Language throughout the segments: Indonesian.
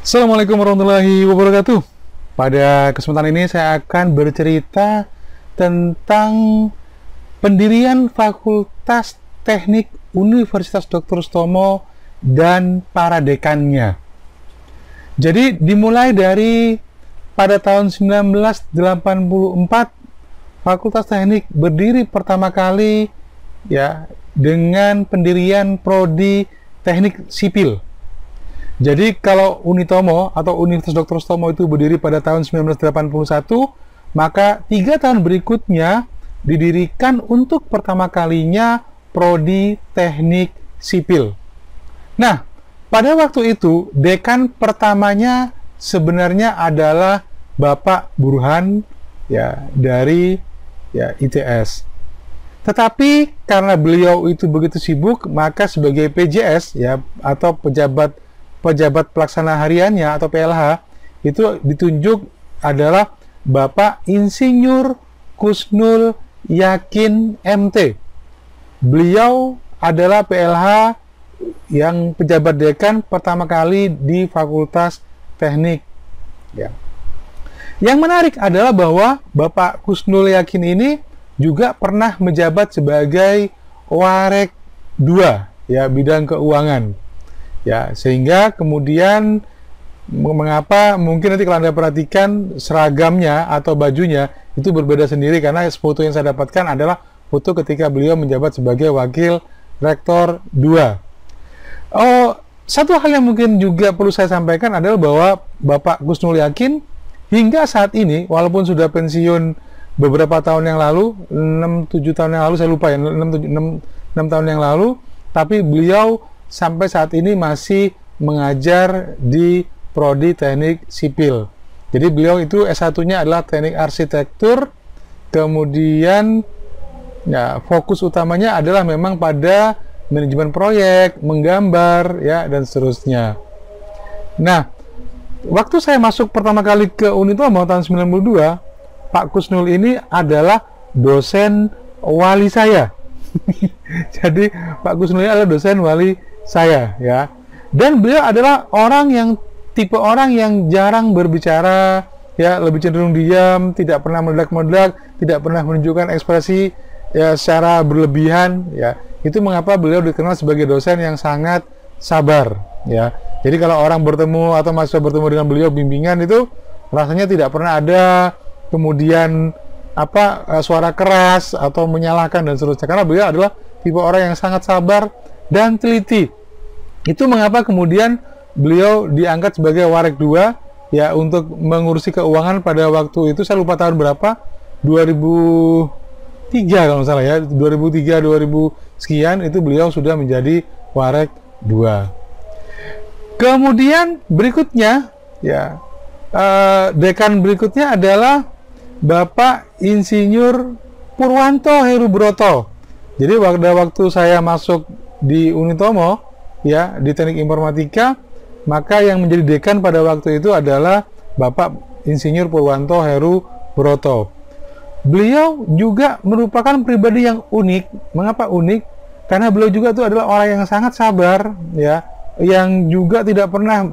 Assalamualaikum warahmatullahi wabarakatuh. Pada kesempatan ini saya akan bercerita tentang pendirian Fakultas Teknik Universitas Dr. Sutomo dan para dekannya. Jadi dimulai dari pada tahun 1984 Fakultas Teknik berdiri pertama kali ya dengan pendirian prodi Teknik Sipil. Jadi kalau Unitomo atau Universitas Dr. Sutomo itu berdiri pada tahun 1981, maka 3 tahun berikutnya didirikan untuk pertama kalinya prodi Teknik Sipil. Nah, pada waktu itu dekan pertamanya sebenarnya adalah Bapak Burhan ya dari ITS. Tetapi karena beliau itu begitu sibuk, maka sebagai PJS ya atau pejabat pelaksana hariannya atau PLH itu ditunjuk adalah Bapak Insinyur Kusnul Yakin MT. Beliau adalah PLH yang pejabat dekan pertama kali di Fakultas Teknik. Ya. Yang menarik adalah bahwa Bapak Kusnul Yakin ini juga pernah menjabat sebagai Warek 2 ya bidang keuangan. Ya, sehingga kemudian mengapa mungkin nanti kalau Anda perhatikan seragamnya atau bajunya itu berbeda sendiri karena foto yang saya dapatkan adalah foto ketika beliau menjabat sebagai Wakil Rektor 2. Oh, satu hal yang mungkin juga perlu saya sampaikan adalah bahwa Bapak Kusnul Yakin hingga saat ini walaupun sudah pensiun beberapa tahun yang lalu, 6-7 tahun yang lalu saya lupa ya, 6 tahun yang lalu, tapi beliau sampai saat ini masih mengajar di prodi Teknik Sipil. Jadi beliau itu S1-nya adalah Teknik Arsitektur, kemudian ya fokus utamanya adalah memang pada manajemen proyek, menggambar ya dan seterusnya. Nah, waktu saya masuk pertama kali ke Unitomo tahun 92, Pak Kusnul ini adalah dosen wali saya. Jadi Pak Kusnul ini adalah dosen wali saya ya, dan beliau adalah tipe orang yang jarang berbicara ya, lebih cenderung diam, tidak pernah meledak-meledak, tidak pernah menunjukkan ekspresi ya secara berlebihan ya. Itu mengapa beliau dikenal sebagai dosen yang sangat sabar ya. Jadi kalau orang bertemu atau mahasiswa bertemu dengan beliau bimbingan itu rasanya tidak pernah ada kemudian suara keras atau menyalahkan dan seterusnya, karena beliau adalah tipe orang yang sangat sabar dan teliti. Itu mengapa kemudian beliau diangkat sebagai Warek 2 ya untuk mengurusi keuangan pada waktu itu, saya lupa tahun berapa, 2003 kalau salah ya, 2003 2000 sekian itu beliau sudah menjadi Warek 2. Kemudian berikutnya ya dekan berikutnya adalah Bapak Insinyur Purwanto Herubroto. Jadi waktu saya masuk di Unitomo ya di Teknik Informatika, maka yang menjadi dekan pada waktu itu adalah Bapak Insinyur Purwanto Herubroto. Beliau juga merupakan pribadi yang unik. Mengapa unik? Karena beliau juga itu adalah orang yang sangat sabar ya, yang juga tidak pernah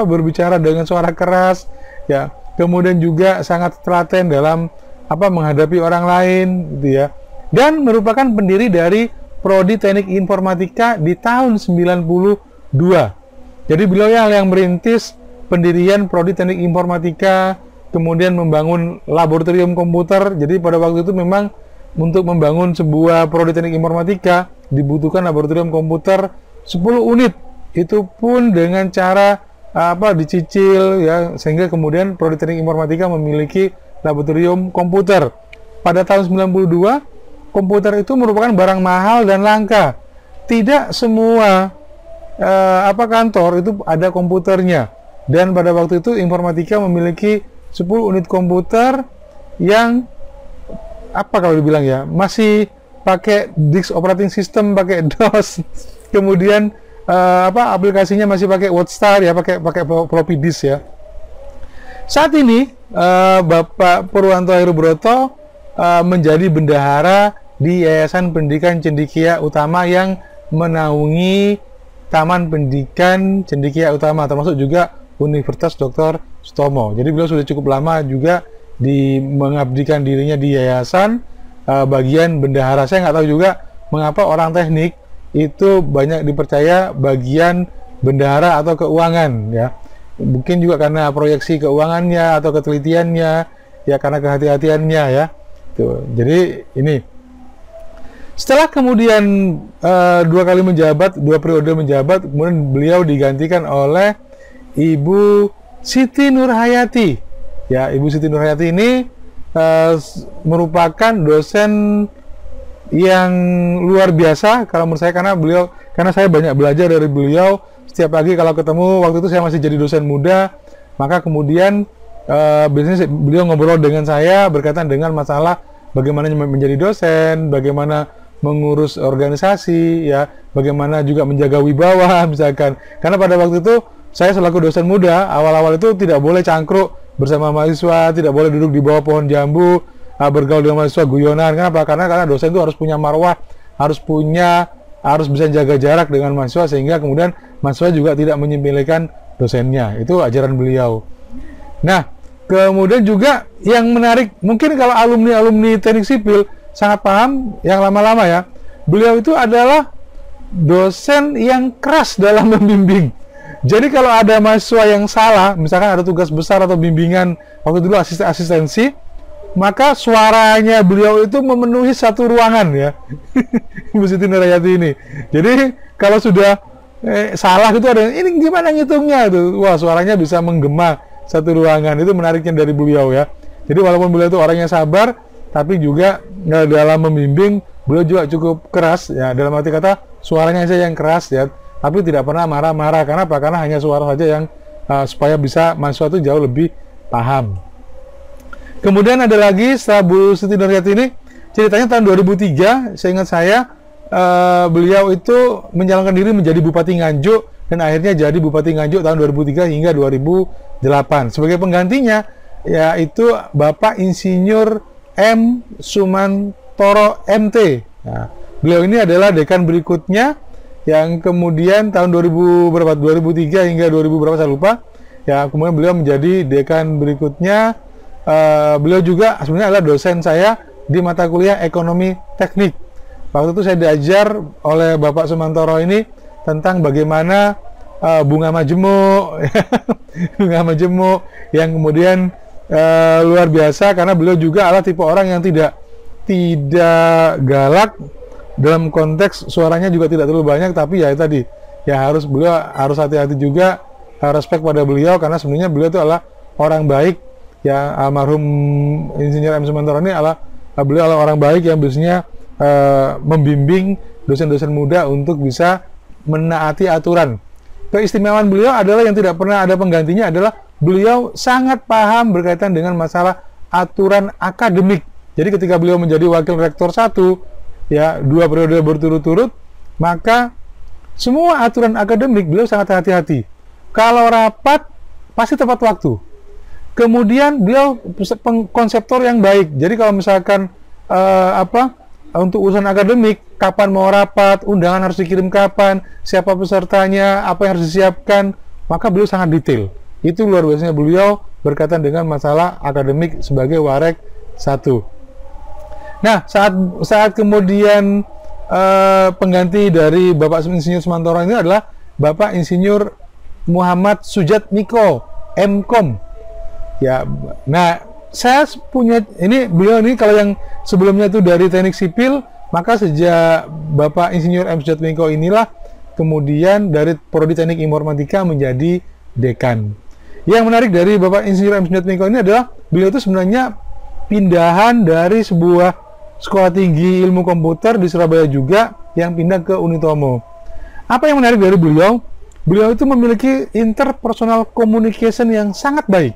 berbicara dengan suara keras ya. Kemudian juga sangat telaten dalam menghadapi orang lain gitu ya. Dan merupakan pendiri dari prodi Teknik Informatika di tahun 92. Jadi beliau yang merintis pendirian prodi Teknik Informatika, kemudian membangun laboratorium komputer. Jadi pada waktu itu memang untuk membangun sebuah prodi Teknik Informatika dibutuhkan laboratorium komputer 10 unit. Itu pun dengan cara dicicil ya, sehingga kemudian prodi Teknik Informatika memiliki laboratorium komputer. Pada tahun 92 komputer itu merupakan barang mahal dan langka. Tidak semua kantor itu ada komputernya. Dan pada waktu itu Informatika memiliki 10 unit komputer yang kalau dibilang ya masih pakai disk operating system, pakai DOS. Kemudian aplikasinya masih pakai WordStar ya, pakai floppy disk ya. Saat ini Bapak Purwanto Herubroto menjadi bendahara di Yayasan Pendidikan Cendekia Utama yang menaungi Taman Pendidikan Cendekia Utama, termasuk juga Universitas Dr. Sutomo. Jadi beliau sudah cukup lama juga mengabdikan dirinya di yayasan bagian bendahara. Saya nggak tahu juga mengapa orang teknik itu banyak dipercaya bagian bendahara atau keuangan, ya. Mungkin juga karena proyeksi keuangannya atau ketelitiannya, ya, karena kehati-hatiannya, ya. Tuh. Jadi ini setelah kemudian 2 kali menjabat, 2 periode menjabat, kemudian beliau digantikan oleh Ibu Siti Nurhayati. Ya, Ibu Siti Nurhayati ini merupakan dosen yang luar biasa kalau menurut saya, karena saya banyak belajar dari beliau. Setiap pagi kalau ketemu, waktu itu saya masih jadi dosen muda, maka kemudian biasanya beliau ngobrol dengan saya berkaitan dengan masalah bagaimana menjadi dosen, bagaimana mengurus organisasi, ya, bagaimana juga menjaga wibawa misalkan. Karena pada waktu itu saya selaku dosen muda, awal-awal itu tidak boleh cangkruk bersama mahasiswa, tidak boleh duduk di bawah pohon jambu, bergaul dengan mahasiswa guyonan. Kenapa? Karena dosen itu harus punya marwah, harus bisa jaga jarak dengan mahasiswa, sehingga kemudian mahasiswa juga tidak menyepelekan dosennya. Itu ajaran beliau. Nah, kemudian juga yang menarik, mungkin kalau alumni teknik sipil sangat paham yang lama-lama, ya. Beliau itu adalah dosen yang keras dalam membimbing. Jadi kalau ada mahasiswa yang salah, misalkan ada tugas besar atau bimbingan waktu dulu asistensi, maka suaranya beliau itu memenuhi satu ruangan, ya. Ibu Siti Nurhayati ini. Jadi kalau sudah salah itu ada ini gimana ngitungnya itu, wah, suaranya bisa menggema satu ruangan. Itu menariknya dari beliau, ya. Jadi walaupun beliau itu orangnya sabar, tapi juga dalam membimbing beliau juga cukup keras, ya, dalam arti kata suaranya saja yang keras, ya, tapi tidak pernah marah-marah. Karena apa? Karena hanya suara saja yang supaya bisa mahasiswa itu jauh lebih paham. Kemudian ada lagi setelah Bu Siti Nurhayati ini, ceritanya tahun 2003, seingat saya beliau itu mencalonkan diri menjadi Bupati Nganjuk, dan akhirnya jadi Bupati Nganjuk tahun 2003 hingga 2008. Sebagai penggantinya yaitu Bapak Insinyur M. Sumantoro MT. Nah, beliau ini adalah dekan berikutnya yang kemudian tahun 2003 hingga 2000 berapa saya lupa. Ya, kemudian beliau menjadi dekan berikutnya. Beliau juga sebenarnya adalah dosen saya di mata kuliah ekonomi teknik. Waktu itu saya diajar oleh Bapak Sumantoro ini tentang bagaimana bunga majemuk, bunga majemuk yang kemudian luar biasa, karena beliau juga adalah tipe orang yang tidak galak, dalam konteks suaranya juga tidak terlalu banyak, tapi ya tadi, ya beliau harus hati-hati juga, respect pada beliau, karena sebenarnya beliau itu adalah orang baik. Ya, almarhum Insinyur M. Sumantoro ini beliau adalah orang baik yang biasanya membimbing dosen-dosen muda untuk bisa menaati aturan. Keistimewaan beliau adalah yang tidak pernah ada penggantinya adalah beliau sangat paham berkaitan dengan masalah aturan akademik. Jadi ketika beliau menjadi wakil rektor 1, ya, 2 periode berturut-turut, maka semua aturan akademik beliau sangat hati-hati. Kalau rapat pasti tepat waktu. Kemudian beliau konseptor yang baik. Jadi kalau misalkan untuk urusan akademik, kapan mau rapat, undangan harus dikirim kapan, siapa pesertanya, apa yang harus disiapkan, maka beliau sangat detail. Itu luar biasanya beliau berkaitan dengan masalah akademik sebagai warek 1. Nah, saat kemudian pengganti dari Bapak Insinyur Sumantoro ini adalah Bapak Insinyur Muhammad Sujatmiko, MKom. Ya, nah, saya punya beliau ini kalau yang sebelumnya itu dari teknik sipil, maka sejak Bapak Insinyur M. Sujatmiko inilah kemudian dari Prodi Teknik Informatika menjadi dekan. Yang menarik dari Bapak Insinyur M. Sujatmiko ini adalah beliau itu sebenarnya pindahan dari sebuah sekolah tinggi ilmu komputer di Surabaya juga yang pindah ke Unitomo. Apa yang menarik dari beliau? Beliau itu memiliki interpersonal communication yang sangat baik.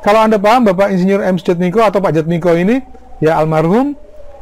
Kalau Anda paham Bapak Insinyur M. Sujatmiko atau Pak Jatmiko ini, ya, almarhum,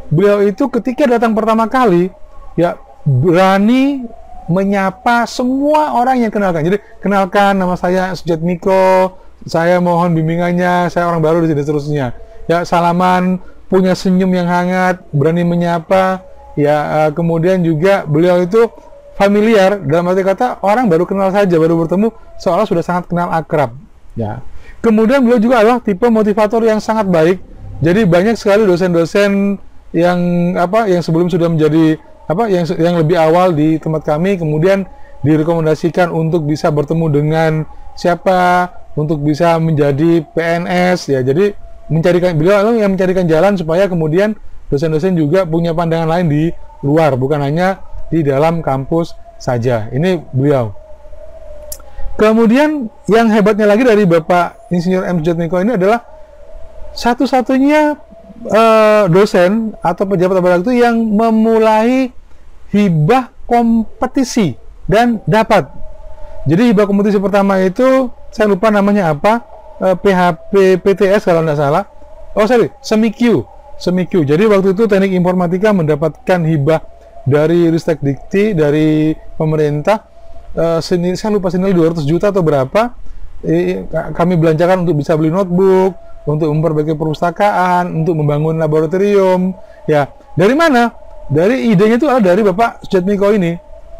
beliau itu ketika datang pertama kali, ya, berani menyapa semua orang yang kenalkan. Jadi, kenalkan, nama saya Sujatmiko, saya mohon bimbingannya, saya orang baru di sini, seterusnya. Ya, salaman, punya senyum yang hangat, berani menyapa, ya, kemudian juga beliau itu familiar, dalam arti kata orang baru kenal saja, baru bertemu seolah sudah sangat kenal akrab. Ya. Kemudian beliau juga adalah tipe motivator yang sangat baik. Jadi banyak sekali dosen-dosen yang yang sebelum sudah menjadi yang lebih awal di tempat kami, kemudian direkomendasikan untuk bisa bertemu dengan siapa, untuk bisa menjadi PNS ya. Jadi beliau yang mencarikan jalan supaya kemudian dosen-dosen juga punya pandangan lain di luar, bukan hanya di dalam kampus saja. Ini beliau. Kemudian yang hebatnya lagi dari Bapak Insinyur M. Sujatmiko ini adalah satu-satunya dosen atau pejabat pada waktu yang memulai hibah kompetisi dan dapat. Jadi hibah kompetisi pertama itu saya lupa namanya apa, PHP PTS kalau tidak salah. SemiQ. Jadi waktu itu Teknik Informatika mendapatkan hibah dari Ristek Dikti, dari pemerintah. Saya lupa senilai 200 juta atau berapa. Kami belanjakan untuk bisa beli notebook, untuk memperbaiki perpustakaan, untuk membangun laboratorium. Ya, dari mana? Dari idenya itu adalah dari Bapak Sujatmiko ini.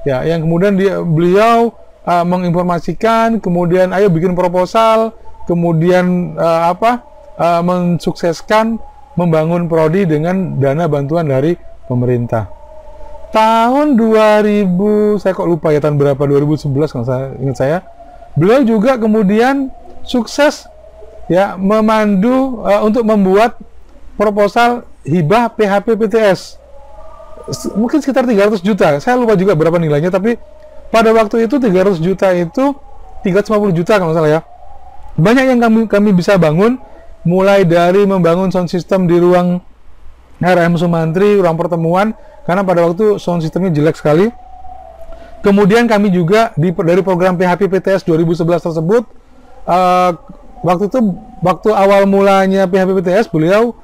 Ya, yang kemudian beliau menginformasikan, kemudian ayo bikin proposal, kemudian mensukseskan membangun prodi dengan dana bantuan dari pemerintah. Tahun 2000, saya kok lupa ya tahun berapa, 2011 kalau saya ingat saya, beliau juga kemudian sukses ya memandu untuk membuat proposal hibah PHP PTS. Mungkin sekitar 300 juta, saya lupa juga berapa nilainya, tapi pada waktu itu 300 juta itu 350 juta kalau salah ya. Banyak yang kami bisa bangun, mulai dari membangun sound system di ruang RM Sumantri, ruang pertemuan, karena pada waktu sound systemnya jelek sekali. Kemudian kami juga dari program PHP PTS 2011 tersebut, waktu awal mulanya PHP PTS beliau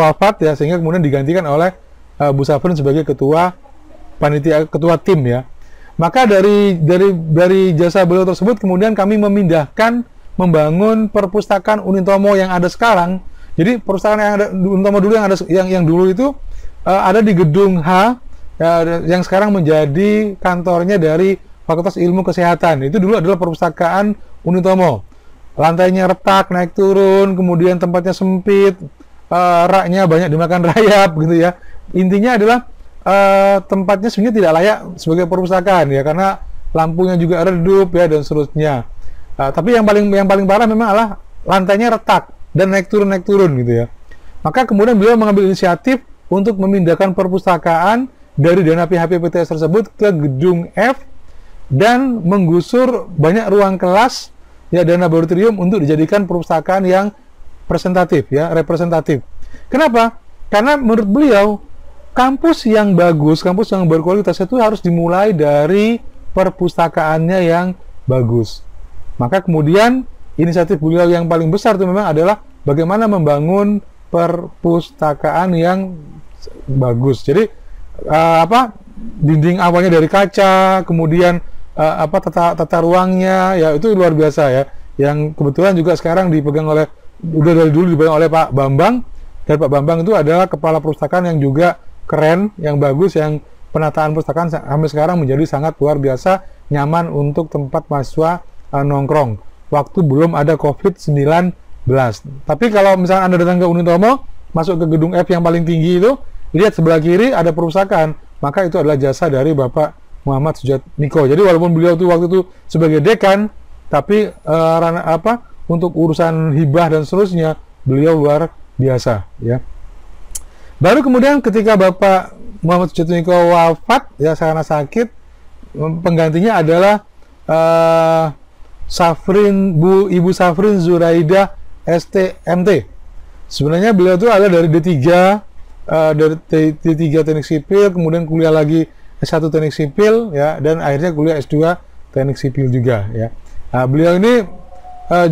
wafat ya, sehingga kemudian digantikan oleh Bu Safrin sebagai ketua tim ya. Maka dari jasa beliau tersebut kemudian kami membangun perpustakaan Unitomo yang ada sekarang. Jadi perpustakaan yang ada Unitomo dulu yang dulu itu ada di gedung H ya, yang sekarang menjadi kantornya dari Fakultas Ilmu Kesehatan. Itu dulu adalah perpustakaan Unitomo. Lantainya retak, naik turun, kemudian tempatnya sempit, raknya banyak dimakan rayap gitu ya. Intinya adalah tempatnya sebenarnya tidak layak sebagai perpustakaan ya, karena lampunya juga redup ya dan seterusnya. Tapi yang paling parah memang adalah lantainya retak dan naik turun gitu ya. Maka kemudian beliau mengambil inisiatif untuk memindahkan perpustakaan dari dana PHP PTS tersebut ke gedung F dan menggusur banyak ruang kelas ya dan laboratorium untuk dijadikan perpustakaan yang representatif. Kenapa? Karena menurut beliau kampus yang bagus, kampus yang berkualitas itu harus dimulai dari perpustakaannya yang bagus. Maka kemudian inisiatif beliau yang paling besar itu memang adalah bagaimana membangun perpustakaan yang bagus. Jadi dinding awalnya dari kaca, kemudian tata ruangnya ya itu luar biasa ya. Yang kebetulan juga sekarang udah dari dulu dipegang oleh Pak Bambang, dan Pak Bambang itu adalah kepala perpustakaan yang juga keren, yang bagus, yang penataan perpustakaan sampai sekarang menjadi sangat luar biasa nyaman untuk tempat mahasiswa nongkrong waktu belum ada COVID-19. Tapi kalau misalnya Anda datang ke Unitomo, masuk ke gedung F yang paling tinggi itu, lihat sebelah kiri ada perpustakaan, maka itu adalah jasa dari Bapak Muhammad Sujatmiko. Jadi walaupun beliau waktu itu sebagai dekan, tapi untuk urusan hibah dan seterusnya beliau luar biasa ya. Baru kemudian ketika Bapak Muhammad Sujatmiko wafat ya karena sakit, penggantinya adalah Ibu Safrin Zuraida STMT. Sebenarnya beliau itu adalah dari D3 Teknik Sipil, kemudian kuliah lagi S1 Teknik Sipil ya, dan akhirnya kuliah S2 Teknik Sipil juga ya. Nah, beliau ini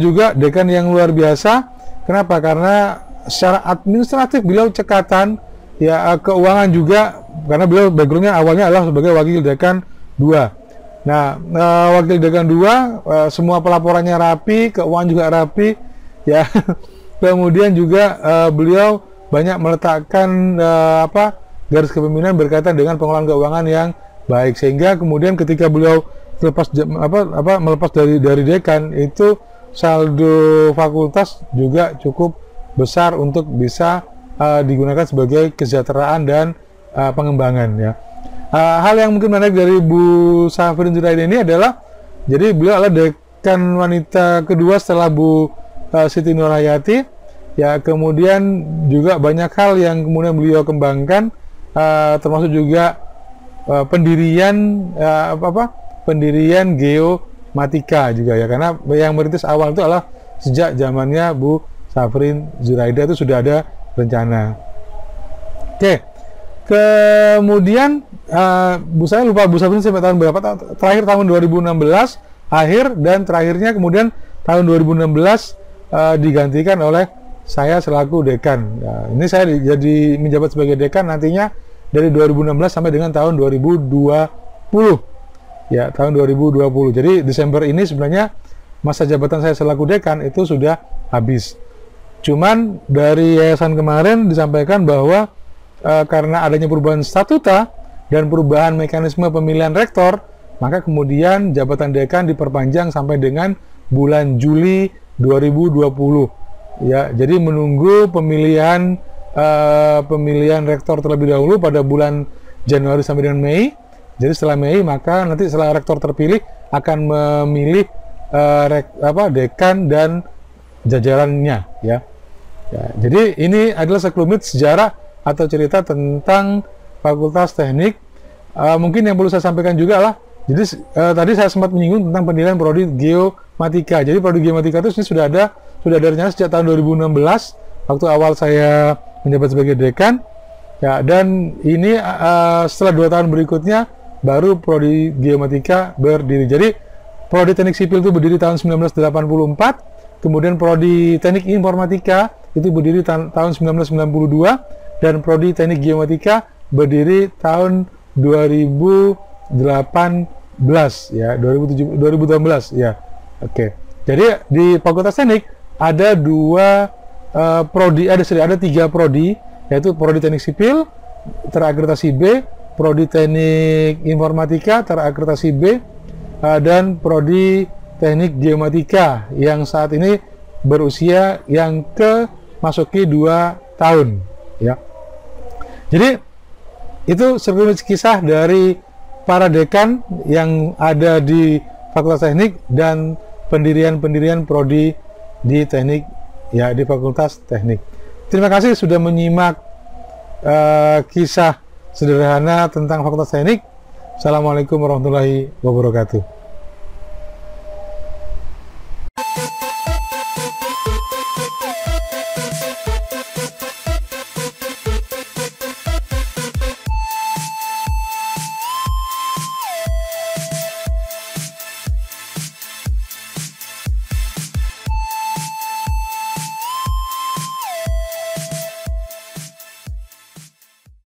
juga dekan yang luar biasa. Kenapa? Karena secara administratif beliau cekatan ya, keuangan juga, karena beliau backgroundnya awalnya adalah sebagai wakil dekan 2. Nah, wakil dekan 2 semua pelaporannya rapi, keuangan juga rapi ya. Kemudian juga beliau banyak meletakkan garis kepemimpinan berkaitan dengan pengelolaan keuangan yang baik, sehingga kemudian ketika beliau melepas dari dekan, itu saldo fakultas juga cukup besar untuk bisa digunakan sebagai kesejahteraan dan pengembangan, ya. Hal yang mungkin menarik dari Bu Safrin Zuraida ini adalah, jadi beliau adalah dekan wanita kedua setelah Bu Siti Nurhayati, ya. Kemudian juga banyak hal yang kemudian beliau kembangkan, termasuk juga pendirian pendirian geomatika juga, ya, karena yang merintis awal itu adalah sejak zamannya Bu Safrin Zuraida itu sudah ada rencana. Oke. Kemudian saya lupa Bu Safrin sampai tahun berapa, terakhir tahun 2016 akhir, dan terakhirnya kemudian tahun 2016 digantikan oleh saya selaku dekan. Nah, ini saya jadi menjabat sebagai dekan nantinya dari 2016 sampai dengan tahun 2020, ya, tahun 2020. Jadi Desember ini sebenarnya masa jabatan saya selaku dekan itu sudah habis. Cuman dari yayasan kemarin disampaikan bahwa karena adanya perubahan statuta dan perubahan mekanisme pemilihan rektor, maka kemudian jabatan dekan diperpanjang sampai dengan bulan Juli 2020. Ya, jadi menunggu pemilihan rektor terlebih dahulu pada bulan Januari sampai dengan Mei. Jadi setelah Mei, maka nanti setelah rektor terpilih akan memilih dekan dan jajarannya, ya. Ya, jadi ini adalah sekelumit sejarah atau cerita tentang Fakultas Teknik. Mungkin yang perlu saya sampaikan juga lah, jadi tadi saya sempat menyinggung tentang pendirian prodi geomatika. Jadi prodi geomatika itu sudah ada rencana sejak tahun 2016 waktu awal saya menjabat sebagai dekan, ya, dan ini setelah 2 tahun berikutnya baru prodi geomatika berdiri. Jadi prodi teknik sipil itu berdiri tahun 1984, kemudian prodi teknik informatika itu berdiri tahun 1992, dan prodi teknik geomatika berdiri tahun 2018, ya, 2018, ya. Oke. Jadi di Fakultas Teknik ada 3 prodi, yaitu prodi teknik sipil terakreditasi B, prodi teknik informatika terakreditasi B, dan prodi teknik geomatika yang saat ini berusia yang masuki 2 tahun, ya. Jadi itu sekelumit kisah dari para dekan yang ada di Fakultas Teknik dan pendirian prodi di teknik, ya, di Fakultas Teknik. Terima kasih sudah menyimak kisah sederhana tentang Fakultas Teknik. Assalamualaikum warahmatullahi wabarakatuh.